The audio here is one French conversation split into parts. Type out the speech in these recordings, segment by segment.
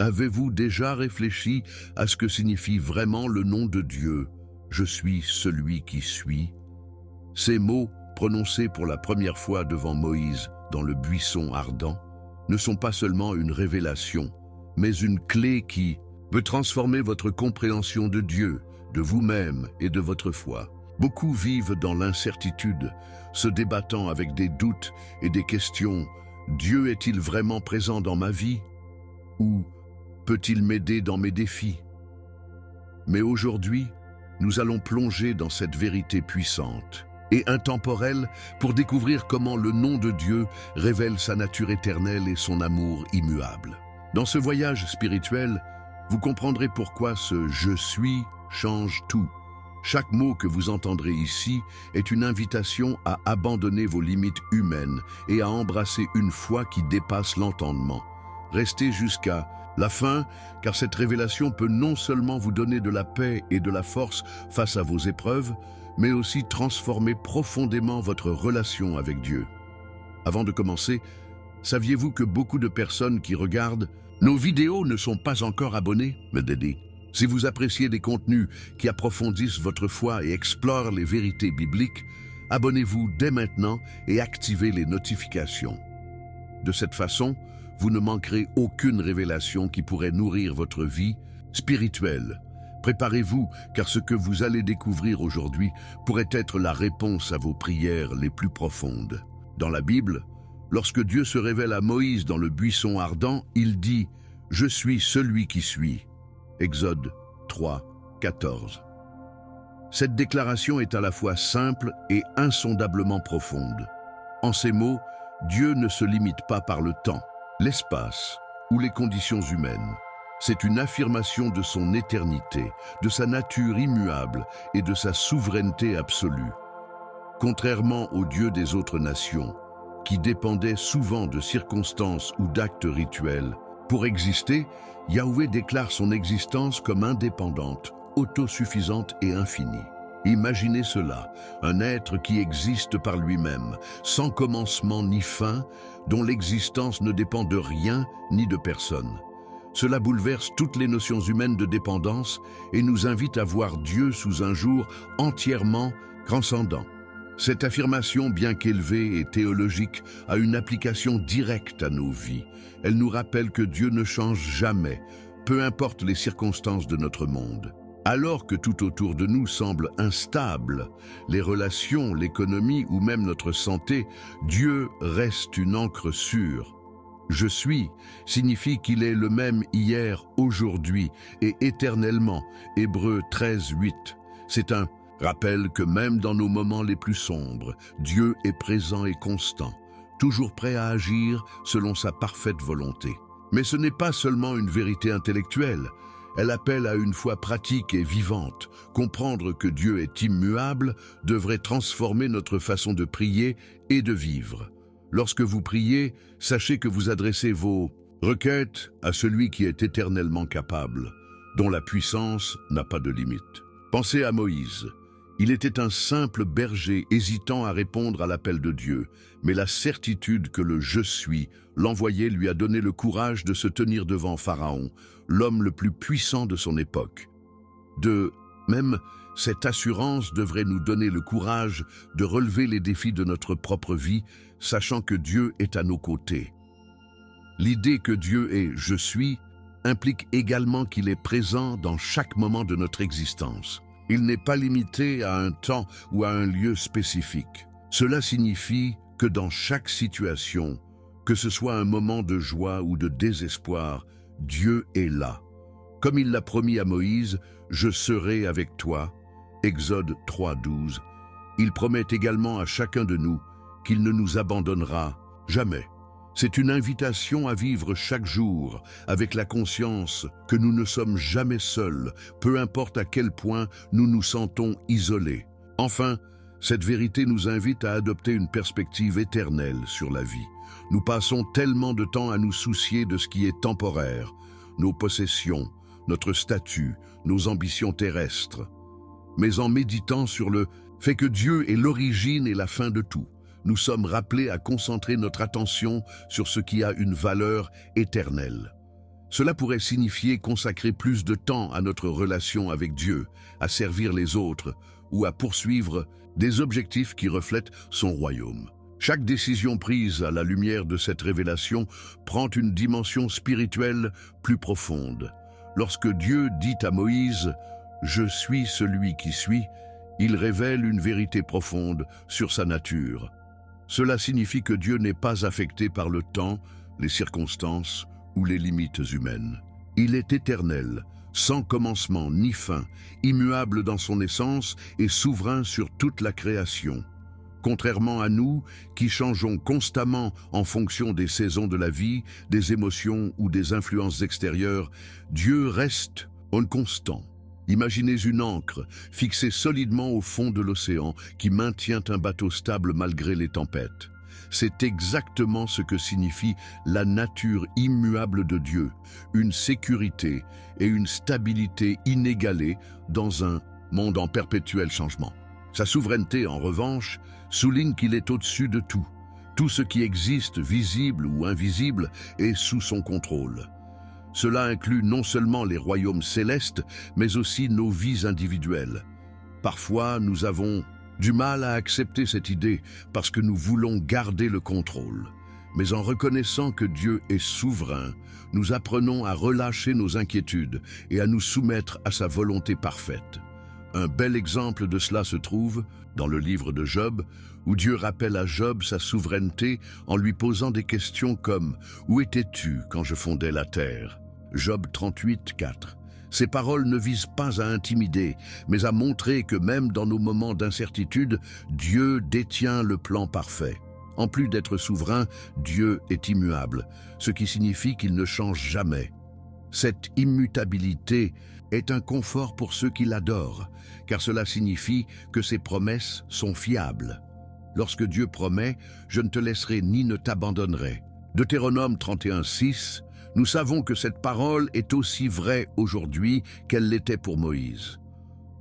Avez-vous déjà réfléchi à ce que signifie vraiment le nom de Dieu? Je suis celui qui suis. Ces mots, prononcés pour la première fois devant Moïse dans le buisson ardent, ne sont pas seulement une révélation, mais une clé qui peut transformer votre compréhension de Dieu, de vous-même et de votre foi. Beaucoup vivent dans l'incertitude, se débattant avec des doutes et des questions. Dieu est-il vraiment présent dans ma vie? Ou peut-il m'aider dans mes défis? Mais aujourd'hui, nous allons plonger dans cette vérité puissante et intemporelle pour découvrir comment le nom de Dieu révèle sa nature éternelle et son amour immuable. Dans ce voyage spirituel, vous comprendrez pourquoi ce « je suis » change tout. Chaque mot que vous entendrez ici est une invitation à abandonner vos limites humaines et à embrasser une foi qui dépasse l'entendement. Restez jusqu'à la fin, car cette révélation peut non seulement vous donner de la paix et de la force face à vos épreuves, mais aussi transformer profondément votre relation avec Dieu. Avant de commencer, saviez-vous que beaucoup de personnes qui regardent nos vidéos ne sont pas encore abonnées? Me dédie. Si vous appréciez des contenus qui approfondissent votre foi et explorent les vérités bibliques, abonnez-vous dès maintenant et activez les notifications. De cette façon, vous ne manquerez aucune révélation qui pourrait nourrir votre vie spirituelle. Préparez-vous, car ce que vous allez découvrir aujourd'hui pourrait être la réponse à vos prières les plus profondes. Dans la Bible, lorsque Dieu se révèle à Moïse dans le buisson ardent, il dit « Je suis celui qui suis ». Exode 3, 14. Cette déclaration est à la fois simple et insondablement profonde. En ces mots, Dieu ne se limite pas par le temps, l'espace ou les conditions humaines. C'est une affirmation de son éternité, de sa nature immuable et de sa souveraineté absolue. Contrairement aux dieux des autres nations, qui dépendaient souvent de circonstances ou d'actes rituels, pour exister, Yahweh déclare son existence comme indépendante, autosuffisante et infinie. Imaginez cela, un être qui existe par lui-même, sans commencement ni fin, dont l'existence ne dépend de rien ni de personne. Cela bouleverse toutes les notions humaines de dépendance et nous invite à voir Dieu sous un jour entièrement transcendant. Cette affirmation, bien qu'élevée et théologique, a une application directe à nos vies. Elle nous rappelle que Dieu ne change jamais, peu importe les circonstances de notre monde. Alors que tout autour de nous semble instable, les relations, l'économie ou même notre santé, Dieu reste une ancre sûre. « Je suis » signifie qu'il est le même hier, aujourd'hui et éternellement. Hébreux 13, 8. C'est un rappel que même dans nos moments les plus sombres, Dieu est présent et constant, toujours prêt à agir selon sa parfaite volonté. Mais ce n'est pas seulement une vérité intellectuelle. Elle appelle à une foi pratique et vivante. Comprendre que Dieu est immuable devrait transformer notre façon de prier et de vivre. Lorsque vous priez, sachez que vous adressez vos requêtes à celui qui est éternellement capable, dont la puissance n'a pas de limite. Pensez à Moïse. Il était un simple berger hésitant à répondre à l'appel de Dieu, mais la certitude que le « Je suis » l'envoyé lui a donné le courage de se tenir devant Pharaon, l'homme le plus puissant de son époque. Même cette assurance devrait nous donner le courage de relever les défis de notre propre vie, sachant que Dieu est à nos côtés. L'idée que Dieu est « Je suis » implique également qu'il est présent dans chaque moment de notre existence. Il n'est pas limité à un temps ou à un lieu spécifique. Cela signifie que dans chaque situation, que ce soit un moment de joie ou de désespoir, Dieu est là. Comme il l'a promis à Moïse, « Je serai avec toi » Exode 3, 12. Il promet également à chacun de nous qu'il ne nous abandonnera jamais. C'est une invitation à vivre chaque jour avec la conscience que nous ne sommes jamais seuls, peu importe à quel point nous nous sentons isolés. Enfin, cette vérité nous invite à adopter une perspective éternelle sur la vie. Nous passons tellement de temps à nous soucier de ce qui est temporaire, nos possessions, notre statut, nos ambitions terrestres. Mais en méditant sur le fait que Dieu est l'origine et la fin de tout, nous sommes rappelés à concentrer notre attention sur ce qui a une valeur éternelle. Cela pourrait signifier consacrer plus de temps à notre relation avec Dieu, à servir les autres ou à poursuivre des objectifs qui reflètent son royaume. Chaque décision prise à la lumière de cette révélation prend une dimension spirituelle plus profonde. Lorsque Dieu dit à Moïse « Je suis celui qui suis », il révèle une vérité profonde sur sa nature. Cela signifie que Dieu n'est pas affecté par le temps, les circonstances ou les limites humaines. Il est éternel, sans commencement ni fin, immuable dans son essence et souverain sur toute la création. Contrairement à nous, qui changeons constamment en fonction des saisons de la vie, des émotions ou des influences extérieures, Dieu reste un constant. Imaginez une ancre fixée solidement au fond de l'océan qui maintient un bateau stable malgré les tempêtes. C'est exactement ce que signifie la nature immuable de Dieu, une sécurité et une stabilité inégalées dans un monde en perpétuel changement. Sa souveraineté, en revanche, souligne qu'il est au-dessus de tout. Tout ce qui existe, visible ou invisible, est sous son contrôle. Cela inclut non seulement les royaumes célestes, mais aussi nos vies individuelles. Parfois, nous avons du mal à accepter cette idée parce que nous voulons garder le contrôle. Mais en reconnaissant que Dieu est souverain, nous apprenons à relâcher nos inquiétudes et à nous soumettre à sa volonté parfaite. Un bel exemple de cela se trouve dans le livre de Job, où Dieu rappelle à Job sa souveraineté en lui posant des questions comme « Où étais-tu quand je fondais la terre ?» Job 38, 4. Ces paroles ne visent pas à intimider, mais à montrer que même dans nos moments d'incertitude, Dieu détient le plan parfait. En plus d'être souverain, Dieu est immuable, ce qui signifie qu'il ne change jamais. Cette immutabilité est un confort pour ceux qui l'adorent, car cela signifie que ses promesses sont fiables. Lorsque Dieu promet « Je ne te laisserai ni ne t'abandonnerai » Deutéronome 31, 6, nous savons que cette parole est aussi vraie aujourd'hui qu'elle l'était pour Moïse.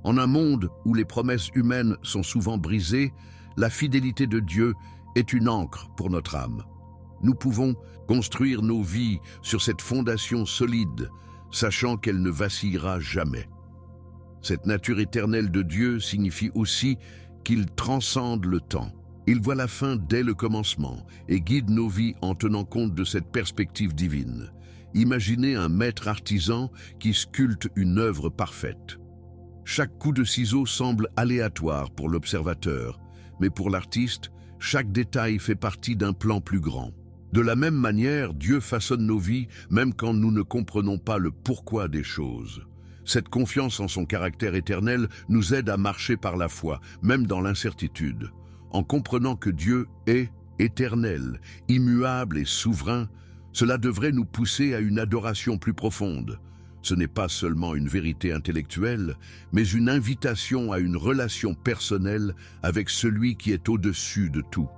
En un monde où les promesses humaines sont souvent brisées, la fidélité de Dieu est une ancre pour notre âme. Nous pouvons construire nos vies sur cette fondation solide, sachant qu'elle ne vacillera jamais. Cette nature éternelle de Dieu signifie aussi qu'il transcende le temps. Il voit la fin dès le commencement et guide nos vies en tenant compte de cette perspective divine. Imaginez un maître artisan qui sculpte une œuvre parfaite. Chaque coup de ciseau semble aléatoire pour l'observateur, mais pour l'artiste, chaque détail fait partie d'un plan plus grand. De la même manière, Dieu façonne nos vies même quand nous ne comprenons pas le pourquoi des choses. Cette confiance en son caractère éternel nous aide à marcher par la foi, même dans l'incertitude. En comprenant que Dieu est éternel, immuable et souverain, cela devrait nous pousser à une adoration plus profonde. Ce n'est pas seulement une vérité intellectuelle, mais une invitation à une relation personnelle avec celui qui est au-dessus de tout.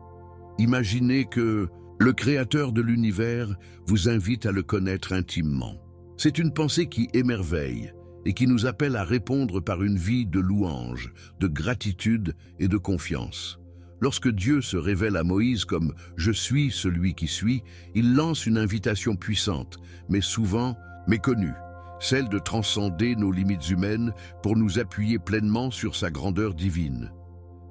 Imaginez que le Créateur de l'univers vous invite à le connaître intimement. C'est une pensée qui émerveille et qui nous appelle à répondre par une vie de louange, de gratitude et de confiance. Lorsque Dieu se révèle à Moïse comme « Je suis celui qui suis », il lance une invitation puissante, mais souvent méconnue, celle de transcender nos limites humaines pour nous appuyer pleinement sur sa grandeur divine.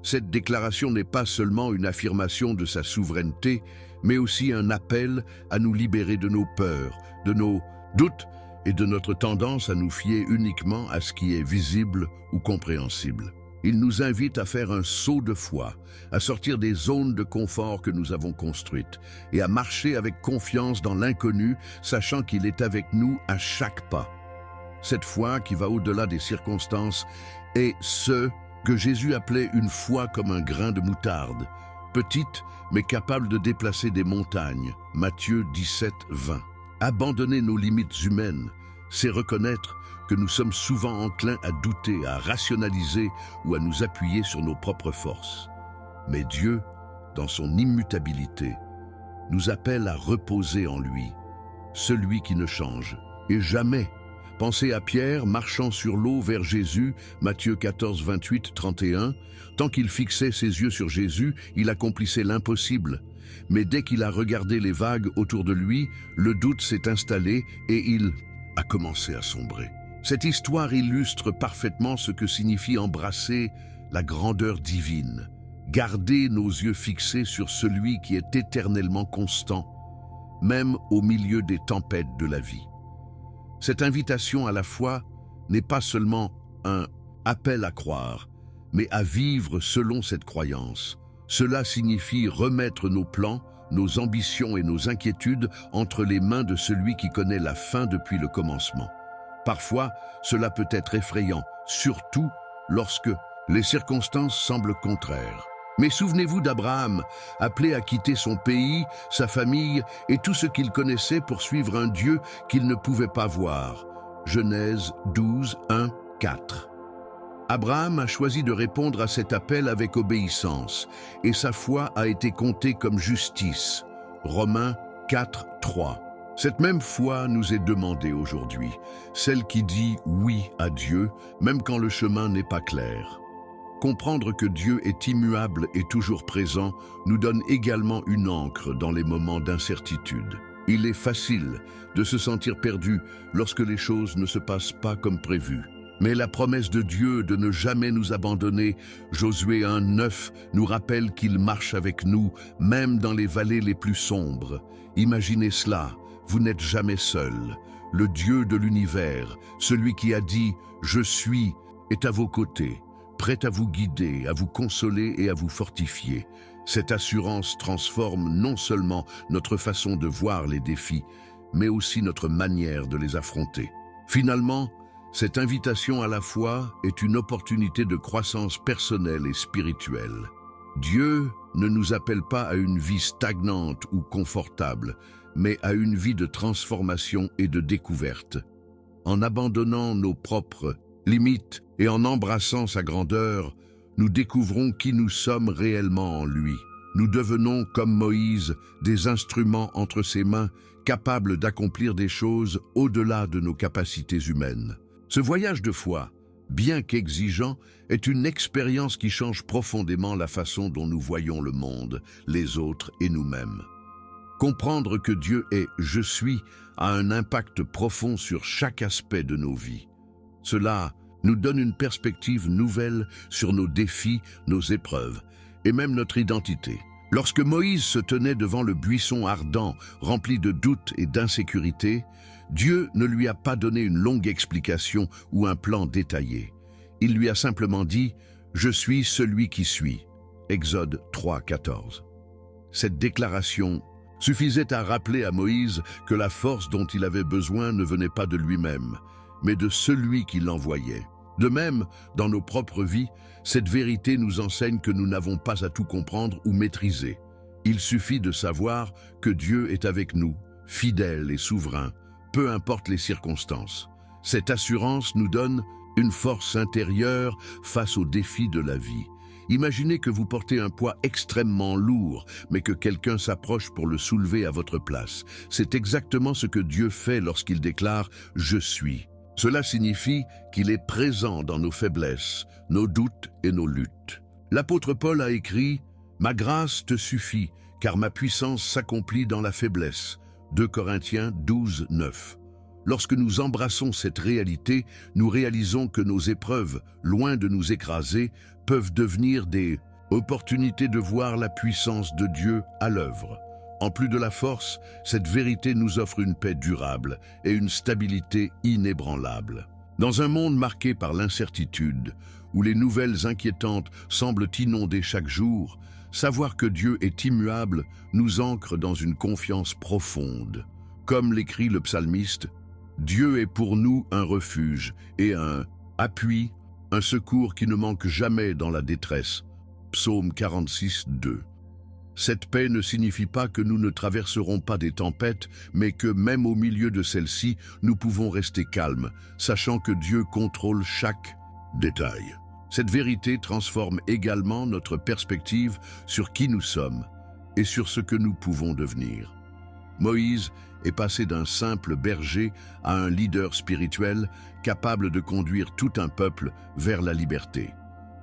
Cette déclaration n'est pas seulement une affirmation de sa souveraineté, mais aussi un appel à nous libérer de nos peurs, de nos doutes et de notre tendance à nous fier uniquement à ce qui est visible ou compréhensible. Il nous invite à faire un saut de foi, à sortir des zones de confort que nous avons construites et à marcher avec confiance dans l'inconnu, sachant qu'il est avec nous à chaque pas. Cette foi qui va au-delà des circonstances est ce que Jésus appelait une foi comme un grain de moutarde, petite mais capable de déplacer des montagnes. Matthieu 17, 20. Abandonner nos limites humaines, c'est reconnaître que nous sommes souvent enclins à douter, à rationaliser ou à nous appuyer sur nos propres forces. Mais Dieu, dans son immutabilité, nous appelle à reposer en lui, celui qui ne change et jamais, Pensez à Pierre marchant sur l'eau vers Jésus, Matthieu 14, 28, 31. Tant qu'il fixait ses yeux sur Jésus, il accomplissait l'impossible. Mais dès qu'il a regardé les vagues autour de lui, le doute s'est installé et il a commencé à sombrer. Cette histoire illustre parfaitement ce que signifie embrasser la grandeur divine, garder nos yeux fixés sur celui qui est éternellement constant, même au milieu des tempêtes de la vie. Cette invitation à la foi n'est pas seulement un appel à croire, mais à vivre selon cette croyance. Cela signifie remettre nos plans, nos ambitions et nos inquiétudes entre les mains de celui qui connaît la fin depuis le commencement. Parfois, cela peut être effrayant, surtout lorsque les circonstances semblent contraires. Mais souvenez-vous d'Abraham, appelé à quitter son pays, sa famille et tout ce qu'il connaissait pour suivre un Dieu qu'il ne pouvait pas voir. Genèse 12, 1, 4. Abraham a choisi de répondre à cet appel avec obéissance, et sa foi a été comptée comme justice. Romains 4, 3. Cette même foi nous est demandée aujourd'hui, celle qui dit oui à Dieu, même quand le chemin n'est pas clair. Comprendre que Dieu est immuable et toujours présent nous donne également une ancre dans les moments d'incertitude. Il est facile de se sentir perdu lorsque les choses ne se passent pas comme prévu. Mais la promesse de Dieu de ne jamais nous abandonner, Josué 1:9, nous rappelle qu'il marche avec nous, même dans les vallées les plus sombres. Imaginez cela, vous n'êtes jamais seul. Le Dieu de l'univers, celui qui a dit « Je suis », est à vos côtés, prêt à vous guider, à vous consoler et à vous fortifier. Cette assurance transforme non seulement notre façon de voir les défis, mais aussi notre manière de les affronter. Finalement, cette invitation à la foi est une opportunité de croissance personnelle et spirituelle. Dieu ne nous appelle pas à une vie stagnante ou confortable, mais à une vie de transformation et de découverte. En abandonnant nos propres limites et en embrassant sa grandeur, nous découvrons qui nous sommes réellement en lui. Nous devenons, comme Moïse, des instruments entre ses mains, capables d'accomplir des choses au-delà de nos capacités humaines. Ce voyage de foi, bien qu'exigeant, est une expérience qui change profondément la façon dont nous voyons le monde, les autres et nous-mêmes. Comprendre que Dieu est « Je suis » a un impact profond sur chaque aspect de nos vies. Cela nous donne une perspective nouvelle sur nos défis, nos épreuves et même notre identité. Lorsque Moïse se tenait devant le buisson ardent, rempli de doutes et d'insécurité, Dieu ne lui a pas donné une longue explication ou un plan détaillé. Il lui a simplement dit « Je suis celui qui suis ». Exode 3, 14. Cette déclaration suffisait à rappeler à Moïse que la force dont il avait besoin ne venait pas de lui-même, mais de celui qui l'envoyait. De même, dans nos propres vies, cette vérité nous enseigne que nous n'avons pas à tout comprendre ou maîtriser. Il suffit de savoir que Dieu est avec nous, fidèle et souverain, peu importe les circonstances. Cette assurance nous donne une force intérieure face aux défis de la vie. Imaginez que vous portez un poids extrêmement lourd, mais que quelqu'un s'approche pour le soulever à votre place. C'est exactement ce que Dieu fait lorsqu'il déclare « Je suis ». Cela signifie qu'il est présent dans nos faiblesses, nos doutes et nos luttes. L'apôtre Paul a écrit « Ma grâce te suffit, car ma puissance s'accomplit dans la faiblesse ». 2 Corinthiens 12, 9. Lorsque nous embrassons cette réalité, nous réalisons que nos épreuves, loin de nous écraser, peuvent devenir des opportunités de voir la puissance de Dieu à l'œuvre. En plus de la force, cette vérité nous offre une paix durable et une stabilité inébranlable. Dans un monde marqué par l'incertitude, où les nouvelles inquiétantes semblent inonder chaque jour, savoir que Dieu est immuable nous ancre dans une confiance profonde. Comme l'écrit le psalmiste, « Dieu est pour nous un refuge et un appui, un secours qui ne manque jamais dans la détresse. » Psaume 46, 2. Cette paix ne signifie pas que nous ne traverserons pas des tempêtes, mais que même au milieu de celles-ci, nous pouvons rester calmes, sachant que Dieu contrôle chaque détail. Cette vérité transforme également notre perspective sur qui nous sommes et sur ce que nous pouvons devenir. Moïse est passé d'un simple berger à un leader spirituel capable de conduire tout un peuple vers la liberté.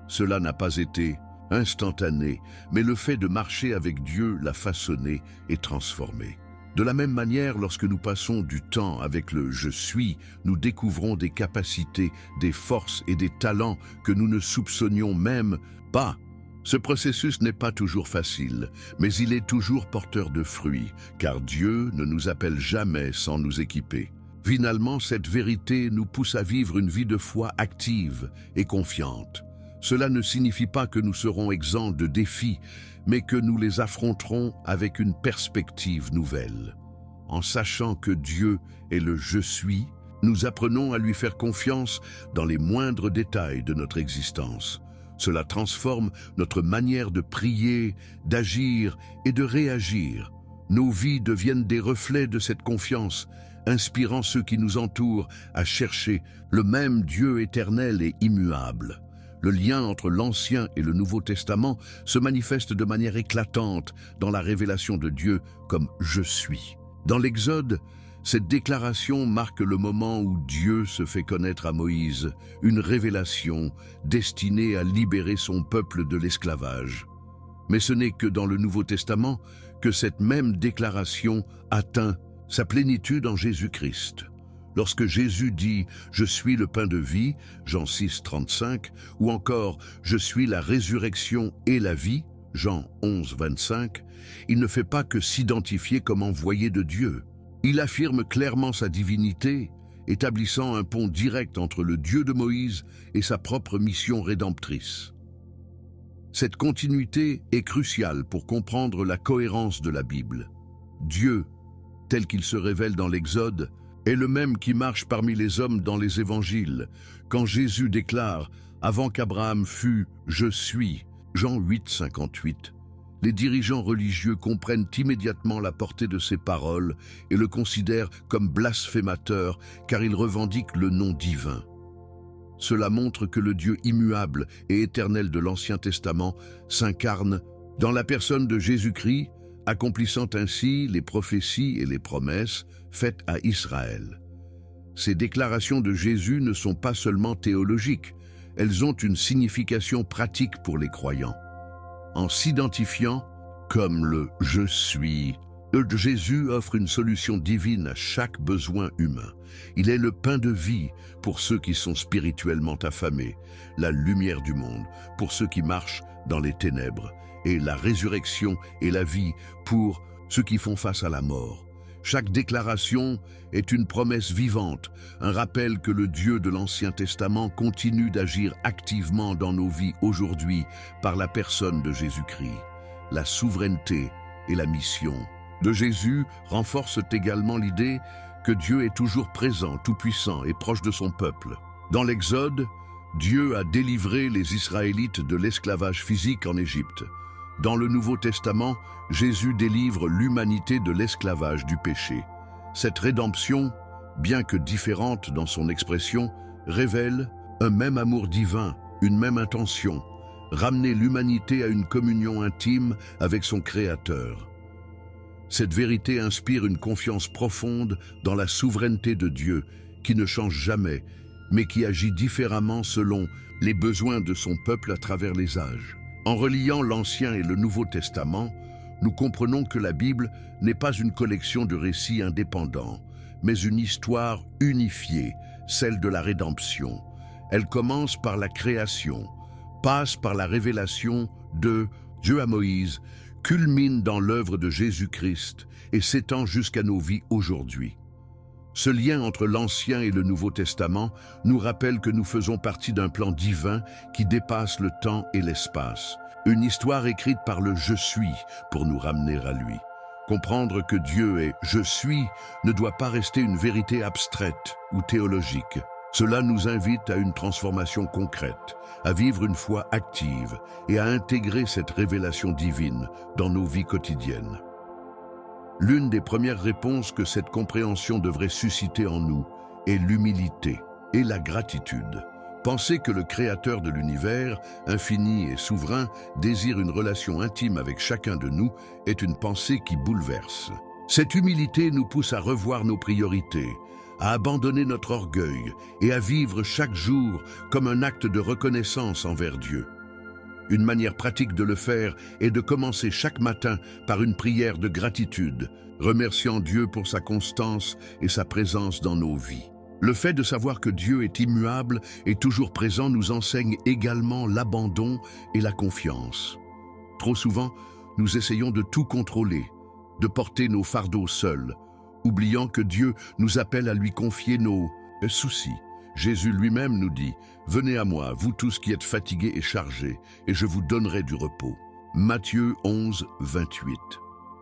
Cela n'a pas été instantané, mais le fait de marcher avec Dieu l'a façonné et transformé. De la même manière, lorsque nous passons du temps avec le « je suis », nous découvrons des capacités, des forces et des talents que nous ne soupçonnions même pas. Ce processus n'est pas toujours facile, mais il est toujours porteur de fruits, car Dieu ne nous appelle jamais sans nous équiper. Finalement, cette vérité nous pousse à vivre une vie de foi active et confiante. Cela ne signifie pas que nous serons exempts de défis, mais que nous les affronterons avec une perspective nouvelle. En sachant que Dieu est le « je suis », nous apprenons à lui faire confiance dans les moindres détails de notre existence. Cela transforme notre manière de prier, d'agir et de réagir. Nos vies deviennent des reflets de cette confiance, inspirant ceux qui nous entourent à chercher le même Dieu éternel et immuable. Le lien entre l'Ancien et le Nouveau Testament se manifeste de manière éclatante dans la révélation de Dieu comme « je suis ». Dans l'Exode, cette déclaration marque le moment où Dieu se fait connaître à Moïse, une révélation destinée à libérer son peuple de l'esclavage. Mais ce n'est que dans le Nouveau Testament que cette même déclaration atteint sa plénitude en Jésus-Christ. Lorsque Jésus dit « Je suis le pain de vie » Jean 6, 35, ou encore « Je suis la résurrection et la vie » Jean 11, 25, il ne fait pas que s'identifier comme envoyé de Dieu. Il affirme clairement sa divinité, établissant un pont direct entre le Dieu de Moïse et sa propre mission rédemptrice. Cette continuité est cruciale pour comprendre la cohérence de la Bible. Dieu, tel qu'il se révèle dans l'Exode, est le même qui marche parmi les hommes dans les évangiles, quand Jésus déclare « Avant qu'Abraham fût, je suis » Jean 8, 58. Les dirigeants religieux comprennent immédiatement la portée de ces paroles et le considèrent comme blasphémateur car il revendique le nom divin. Cela montre que le Dieu immuable et éternel de l'Ancien Testament s'incarne dans la personne de Jésus-Christ, accomplissant ainsi les prophéties et les promesses faites à Israël. Ces déclarations de Jésus ne sont pas seulement théologiques, elles ont une signification pratique pour les croyants. En s'identifiant comme le « je suis », Jésus offre une solution divine à chaque besoin humain. Il est le pain de vie pour ceux qui sont spirituellement affamés, la lumière du monde pour ceux qui marchent dans les ténèbres, et la résurrection et la vie pour ceux qui font face à la mort. Chaque déclaration est une promesse vivante, un rappel que le Dieu de l'Ancien Testament continue d'agir activement dans nos vies aujourd'hui par la personne de Jésus-Christ. La souveraineté et la mission de Jésus renforcent également l'idée que Dieu est toujours présent, tout-puissant et proche de son peuple. Dans l'Exode, Dieu a délivré les Israélites de l'esclavage physique en Égypte. Dans le Nouveau Testament, Jésus délivre l'humanité de l'esclavage du péché. Cette rédemption, bien que différente dans son expression, révèle un même amour divin, une même intention, ramener l'humanité à une communion intime avec son Créateur. Cette vérité inspire une confiance profonde dans la souveraineté de Dieu, qui ne change jamais, mais qui agit différemment selon les besoins de son peuple à travers les âges. En reliant l'Ancien et le Nouveau Testament, nous comprenons que la Bible n'est pas une collection de récits indépendants, mais une histoire unifiée, celle de la rédemption. Elle commence par la création, passe par la révélation de Dieu à Moïse, culmine dans l'œuvre de Jésus-Christ et s'étend jusqu'à nos vies aujourd'hui. Ce lien entre l'Ancien et le Nouveau Testament nous rappelle que nous faisons partie d'un plan divin qui dépasse le temps et l'espace. Une histoire écrite par le « Je suis » pour nous ramener à lui. Comprendre que Dieu est « Je suis » ne doit pas rester une vérité abstraite ou théologique. Cela nous invite à une transformation concrète, à vivre une foi active et à intégrer cette révélation divine dans nos vies quotidiennes. L'une des premières réponses que cette compréhension devrait susciter en nous est l'humilité et la gratitude. Penser que le Créateur de l'univers, infini et souverain, désire une relation intime avec chacun de nous est une pensée qui bouleverse. Cette humilité nous pousse à revoir nos priorités, à abandonner notre orgueil et à vivre chaque jour comme un acte de reconnaissance envers Dieu. Une manière pratique de le faire est de commencer chaque matin par une prière de gratitude, remerciant Dieu pour sa constance et sa présence dans nos vies. Le fait de savoir que Dieu est immuable et toujours présent nous enseigne également l'abandon et la confiance. Trop souvent, nous essayons de tout contrôler, de porter nos fardeaux seuls, oubliant que Dieu nous appelle à lui confier nos soucis. Jésus lui-même nous dit « Venez à moi, vous tous qui êtes fatigués et chargés, et je vous donnerai du repos. » Matthieu 11, 28.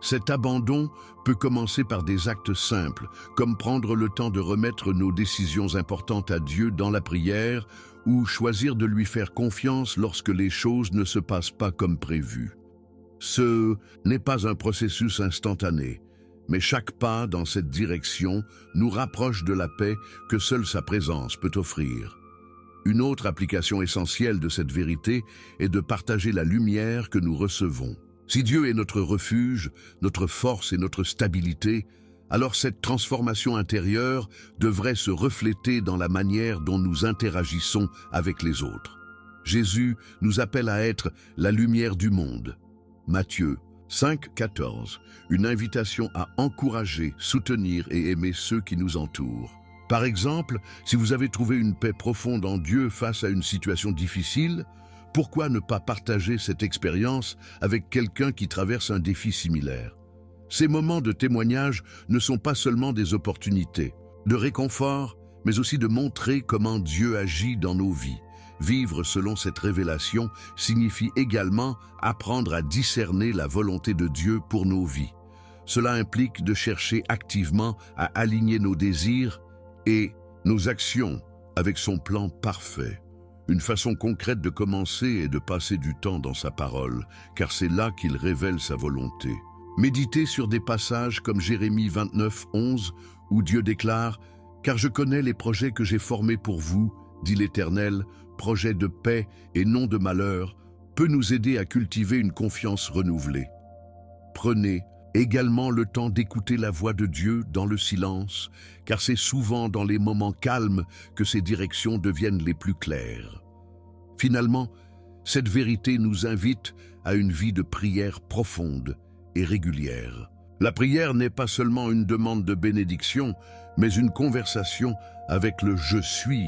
Cet abandon peut commencer par des actes simples, comme prendre le temps de remettre nos décisions importantes à Dieu dans la prière ou choisir de lui faire confiance lorsque les choses ne se passent pas comme prévu. Ce n'est pas un processus instantané, mais chaque pas dans cette direction nous rapproche de la paix que seule sa présence peut offrir. Une autre application essentielle de cette vérité est de partager la lumière que nous recevons. Si Dieu est notre refuge, notre force et notre stabilité, alors cette transformation intérieure devrait se refléter dans la manière dont nous interagissons avec les autres. Jésus nous appelle à être la lumière du monde. Matthieu 5, 14, une invitation à encourager, soutenir et aimer ceux qui nous entourent. Par exemple, si vous avez trouvé une paix profonde en Dieu face à une situation difficile, pourquoi ne pas partager cette expérience avec quelqu'un qui traverse un défi similaire? Ces moments de témoignage ne sont pas seulement des opportunités de réconfort, mais aussi de montrer comment Dieu agit dans nos vies. Vivre selon cette révélation signifie également apprendre à discerner la volonté de Dieu pour nos vies. Cela implique de chercher activement à aligner nos désirs et nos actions avec son plan parfait. Une façon concrète de commencer est de passer du temps dans sa parole, car c'est là qu'il révèle sa volonté. Méditez sur des passages comme Jérémie 29, 11, où Dieu déclare « Car je connais les projets que j'ai formés pour vous, dit l'Éternel, projets de paix et non de malheur », peut nous aider à cultiver une confiance renouvelée. Prenez également le temps d'écouter la voix de Dieu dans le silence, car c'est souvent dans les moments calmes que ses directions deviennent les plus claires. Finalement, cette vérité nous invite à une vie de prière profonde et régulière. La prière n'est pas seulement une demande de bénédiction, mais une conversation avec le « je suis »,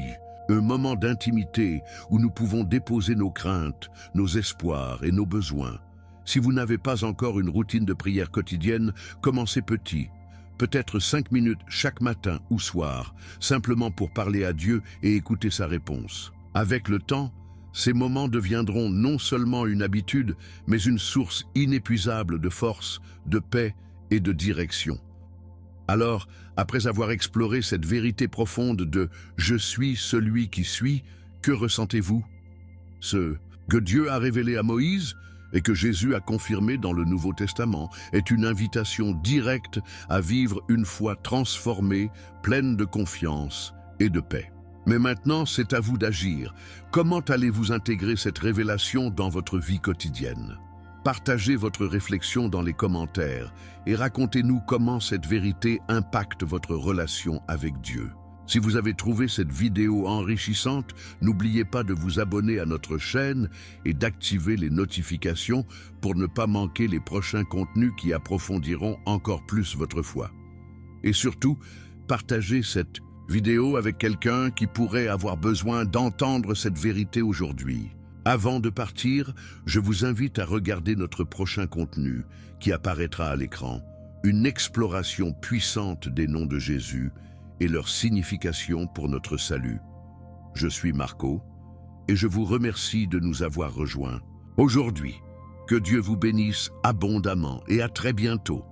un moment d'intimité où nous pouvons déposer nos craintes, nos espoirs et nos besoins. Si vous n'avez pas encore une routine de prière quotidienne, commencez petit. Peut-être 5 minutes chaque matin ou soir, simplement pour parler à Dieu et écouter sa réponse. Avec le temps, ces moments deviendront non seulement une habitude, mais une source inépuisable de force, de paix et de direction. Alors, après avoir exploré cette vérité profonde de « Je suis celui qui suis », que ressentez-vous? Ce que Dieu a révélé à Moïse et que Jésus a confirmé dans le Nouveau Testament est une invitation directe à vivre une foi transformée, pleine de confiance et de paix. Mais maintenant, c'est à vous d'agir. Comment allez-vous intégrer cette révélation dans votre vie quotidienne? Partagez votre réflexion dans les commentaires et racontez-nous comment cette vérité impacte votre relation avec Dieu. Si vous avez trouvé cette vidéo enrichissante, n'oubliez pas de vous abonner à notre chaîne et d'activer les notifications pour ne pas manquer les prochains contenus qui approfondiront encore plus votre foi. Et surtout, partagez cette vidéo avec quelqu'un qui pourrait avoir besoin d'entendre cette vérité aujourd'hui. Avant de partir, je vous invite à regarder notre prochain contenu qui apparaîtra à l'écran, une exploration puissante des noms de Jésus et leur signification pour notre salut. Je suis Marco et je vous remercie de nous avoir rejoints aujourd'hui. Que Dieu vous bénisse abondamment et à très bientôt.